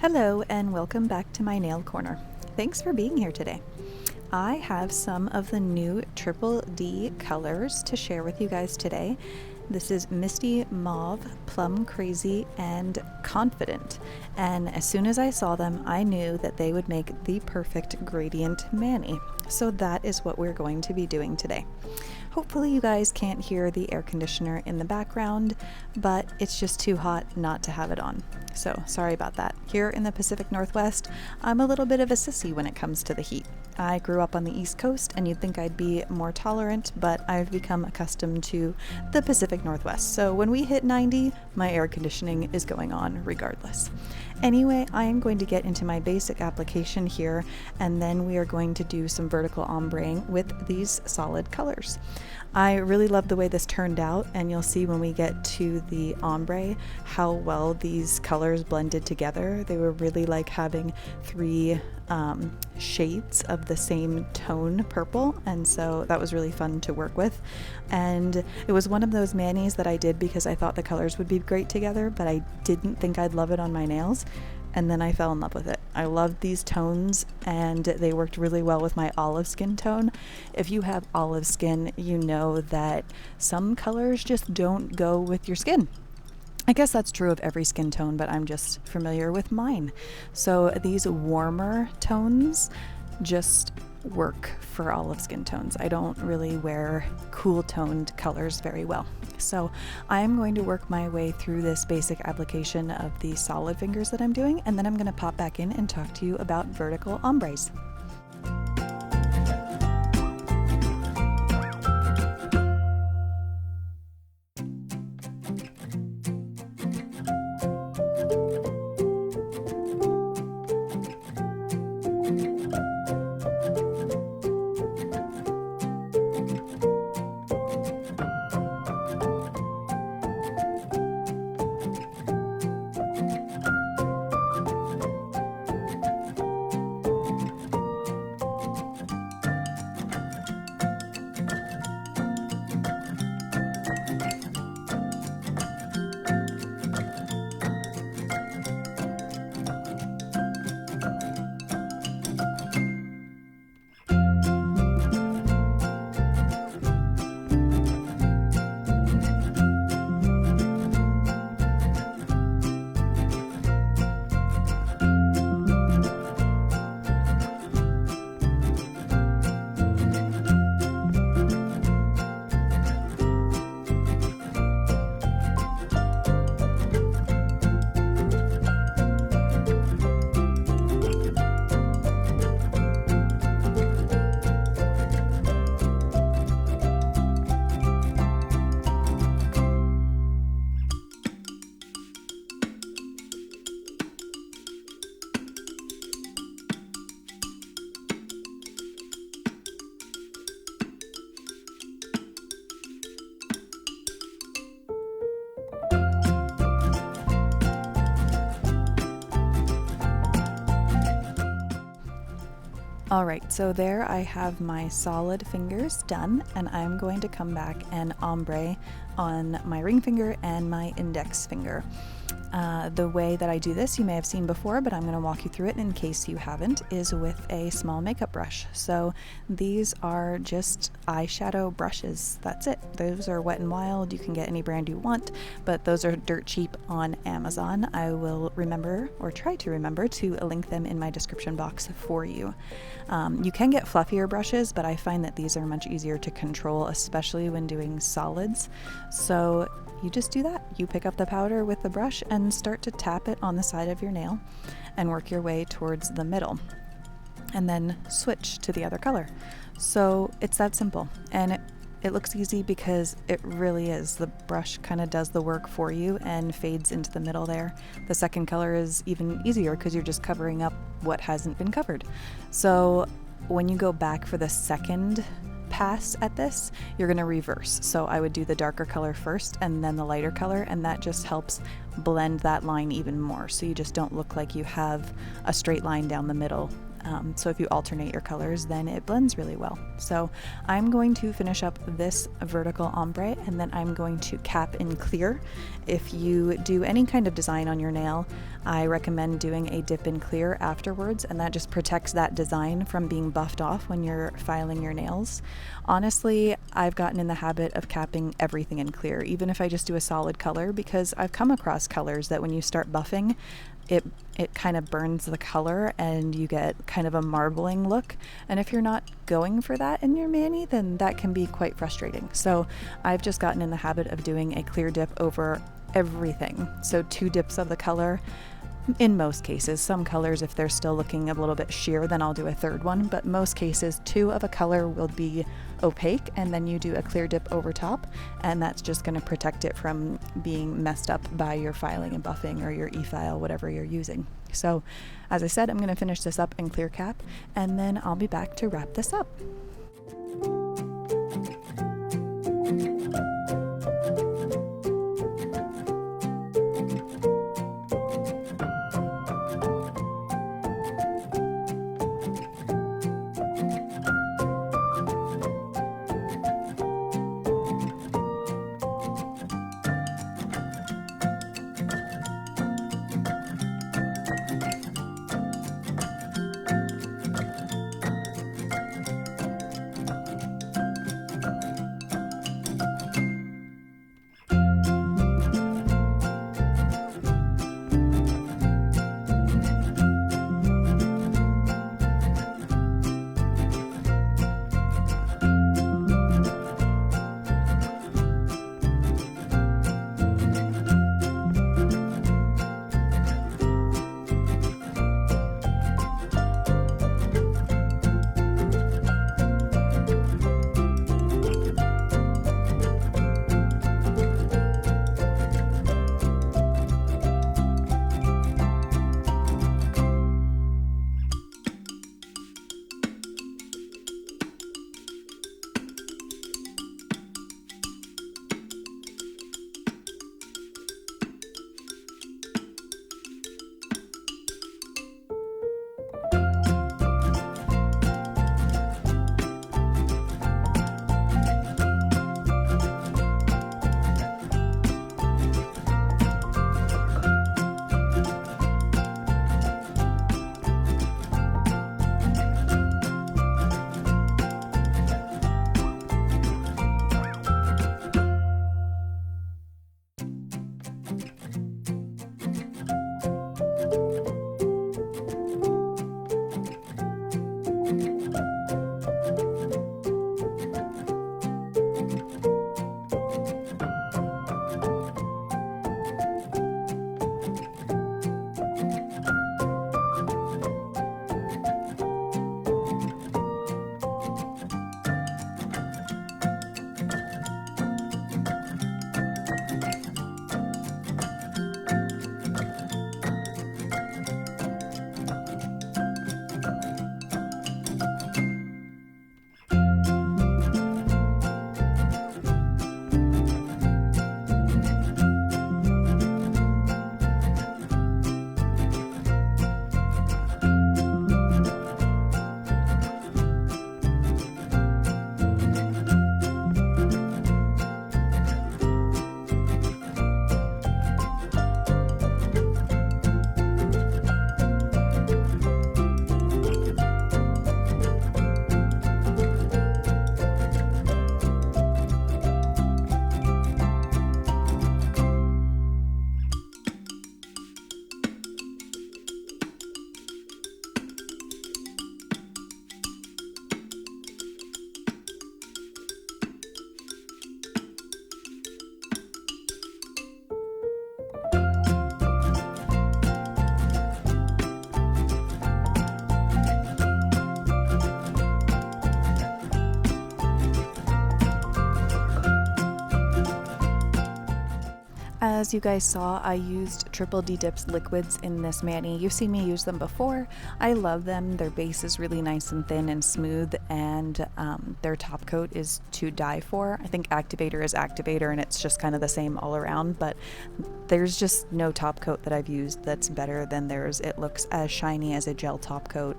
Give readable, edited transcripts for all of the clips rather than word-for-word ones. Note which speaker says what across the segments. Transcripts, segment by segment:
Speaker 1: Hello and welcome back to my nail corner. Thanks for being here today. I have some of the new Triple D colors to share with you guys today. This is Misty, Mauve, Plum Crazy, and Confident. And as soon as I saw them, I knew that they would make the perfect gradient mani. So that is what we're going to be doing today. Hopefully you guys can't hear the air conditioner in the background, but it's just too hot not to have it on. So sorry about that. Here in the Pacific Northwest, I'm a little bit of a sissy when it comes to the heat. I grew up on the East Coast and you'd think I'd be more tolerant, but I've become accustomed to the Pacific Northwest. So when we hit 90, my air conditioning is going on regardless. Anyway, I am going to get into my basic application here, and then we are going to do some vertical ombreing with these solid colors. I really love the way this turned out, and you'll see when we get to the ombre how well these colors blended together. They were really like having three shades of the same tone purple, and so that was really fun to work with. And it was one of those manis that I did because I thought the colors would be great together, but I didn't think I'd love it on my nails, and then I fell in love with it. I loved these tones and they worked really well with my olive skin tone. If you have olive skin, you know that some colors just don't go with your skin. I guess that's true of every skin tone, but I'm just familiar with mine. So these warmer tones just work for olive skin tones. I don't really wear cool toned colors very well. So I'm going to work my way through this basic application of the solid fingers that I'm doing, and then I'm going to pop back in and talk to you about vertical ombres. Alright, so there I have my solid fingers done, and I'm going to come back and ombre on my ring finger and my index finger. The way that I do this you may have seen before, but I'm going to walk you through it in case you haven't, is with a small makeup brush. So these are just eyeshadow brushes. That's it. Those are Wet n Wild. You can get any brand you want, but those are dirt cheap on Amazon. I will remember, or try to remember, to link them in my description box for you. You can get fluffier brushes, but I find that these are much easier to control, especially when doing solids. So you just do that. You pick up the powder with the brush and start to tap it on the side of your nail and work your way towards the middle, and then switch to the other color. So it's that simple, and it looks easy because it really is. The brush kind of does the work for you and fades into the middle there. The second color is even easier because you're just covering up what hasn't been covered. So when you go back for the second pass at this, you're going to reverse. So I would do the darker color first and then the lighter color, and that just helps blend that line even more, so you just don't look like you have a straight line down the middle So if you alternate your colors, then it blends really well. So I'm going to finish up this vertical ombre, and then I'm going to cap in clear. If you do any kind of design on your nail, I recommend doing a dip in clear afterwards, and that just protects that design from being buffed off when you're filing your nails. Honestly, I've gotten in the habit of capping everything in clear, even if I just do a solid color, because I've come across colors that when you start buffing, it kind of burns the color and you get kind of a marbling look. And if you're not going for that in your mani, then that can be quite frustrating. So I've just gotten in the habit of doing a clear dip over everything. So 2 dips of the color in most cases. Some colors, if they're still looking a little bit sheer, then I'll do a 3rd one, but most cases 2 of a color will be opaque, and then you do a clear dip over top, and that's just going to protect it from being messed up by your filing and buffing or your e-file, whatever you're using. So as I said, I'm going to finish this up in clear cap, and then I'll be back to wrap this up. As you guys saw, I used Triple D Dips liquids in this mani. You've seen me use them before. I love them. Their base is really nice and thin and smooth, and their top coat is to die for. I think Activator is Activator, and it's just kind of the same all around, but there's just no top coat that I've used that's better than theirs. It looks as shiny as a gel top coat.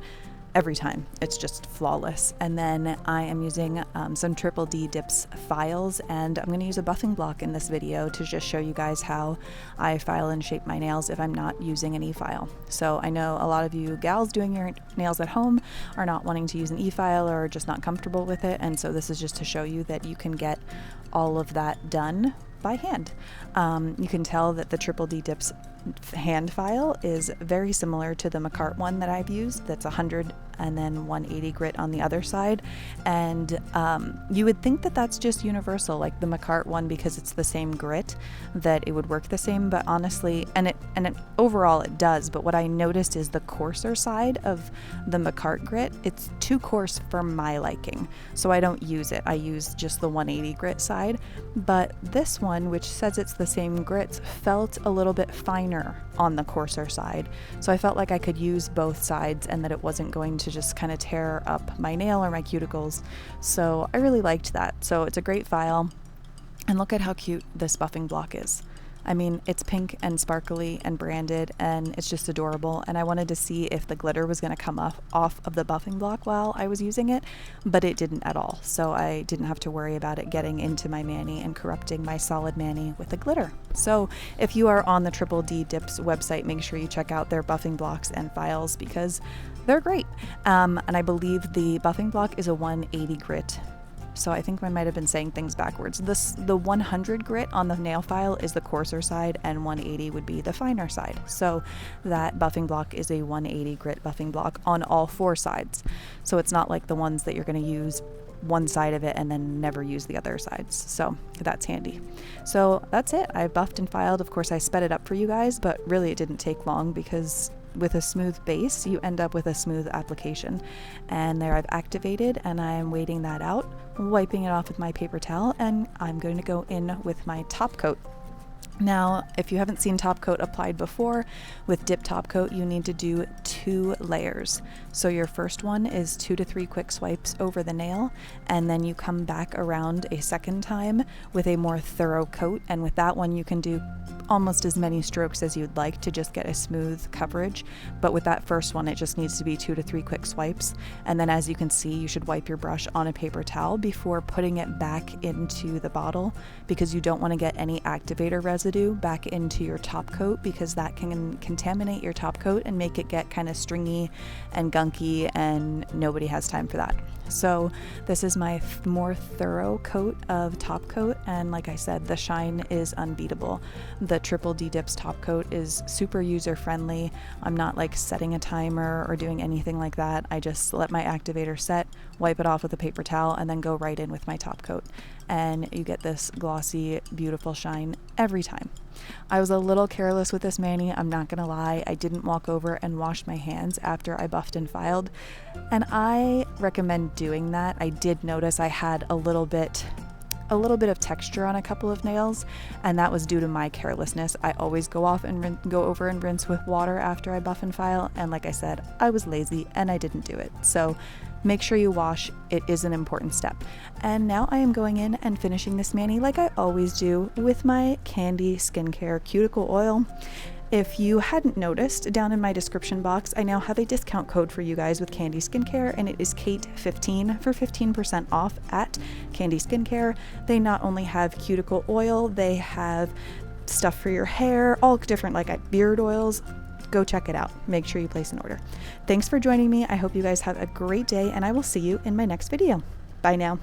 Speaker 1: every time. It's just flawless. And then I am using some Triple D Dips files, and I'm going to use a buffing block in this video to just show you guys how I file and shape my nails if I'm not using an e-file. So I know a lot of you gals doing your nails at home are not wanting to use an e-file or just not comfortable with it, and so this is just to show you that you can get all of that done by hand. You can tell that the Triple D Dips hand file is very similar to the Macart one that I've used. That's 100 and then 180 grit on the other side, and you would think that that's just universal, like the Macart one, because it's the same grit, that it would work the same. But honestly, and it overall it does, but what I noticed is the coarser side of the Macart grit, it's too coarse for my liking, so I don't use it. I use just the 180 grit side. But this one, which says it's the same grits, felt a little bit finer on the coarser side, so I felt like I could use both sides and that it wasn't going to just kind of tear up my nail or my cuticles. So I really liked that. So it's a great file, and look at how cute this buffing block is. I mean, it's pink and sparkly and branded, and it's just adorable. And I wanted to see if the glitter was going to come off of the buffing block while I was using it, but it didn't at all. So I didn't have to worry about it getting into my mani and corrupting my solid mani with the glitter. So if you are on the Triple D Dips website, make sure you check out their buffing blocks and files because they're great. And I believe the buffing block is a 180 grit. So I think I might have been saying things backwards. The 100 grit on the nail file is the coarser side, and 180 would be the finer side. So that buffing block is a 180 grit buffing block on all four sides. So it's not like the ones that you're going to use one side of it and then never use the other sides. So that's handy. So that's it. I buffed and filed. Of course, I sped it up for you guys, but really it didn't take long because with a smooth base, you end up with a smooth application. And there I've activated, and I'm waiting that out, wiping it off with my paper towel, and I'm going to go in with my top coat. Now, if you haven't seen top coat applied before, with dip top coat, you need to do 2 layers. So your first one is 2 to 3 quick swipes over the nail, and then you come back around a second time with a more thorough coat. And with that one, you can do almost as many strokes as you'd like to just get a smooth coverage. But with that first one, it just needs to be 2 to 3 quick swipes. And then as you can see, you should wipe your brush on a paper towel before putting it back into the bottle, because you don't want to get any activator residue back into your top coat, because that can contaminate your top coat and make it get kind of stringy and gunky, and nobody has time for that. So this is my more thorough coat of top coat, and like I said, the shine is unbeatable. The Triple D Dips top coat is super user friendly. I'm not like setting a timer or doing anything like that. I just let my activator set, wipe it off with a paper towel, and then go right in with my top coat. And you get this glossy, beautiful shine every time. I was a little careless with this mani, I'm not gonna lie. I didn't walk over and wash my hands after I buffed and filed, and I recommend doing that. I did notice I had a little bit of texture on a couple of nails, and that was due to my carelessness. I always go over and rinse with water after I buff and file, and like I said, I was lazy and I didn't do it. So make sure you wash. It is an important step. And now I am going in and finishing this mani like I always do with my Candi Skincare Cuticle Oil. If you hadn't noticed, down in my description box, I now have a discount code for you guys with Candi Skincare, and it is Kate15 for 15% off at Candi Skincare. They not only have cuticle oil, they have stuff for your hair, all different like beard oils. Go check it out. Make sure you place an order. Thanks for joining me. I hope you guys have a great day, and I will see you in my next video. Bye now.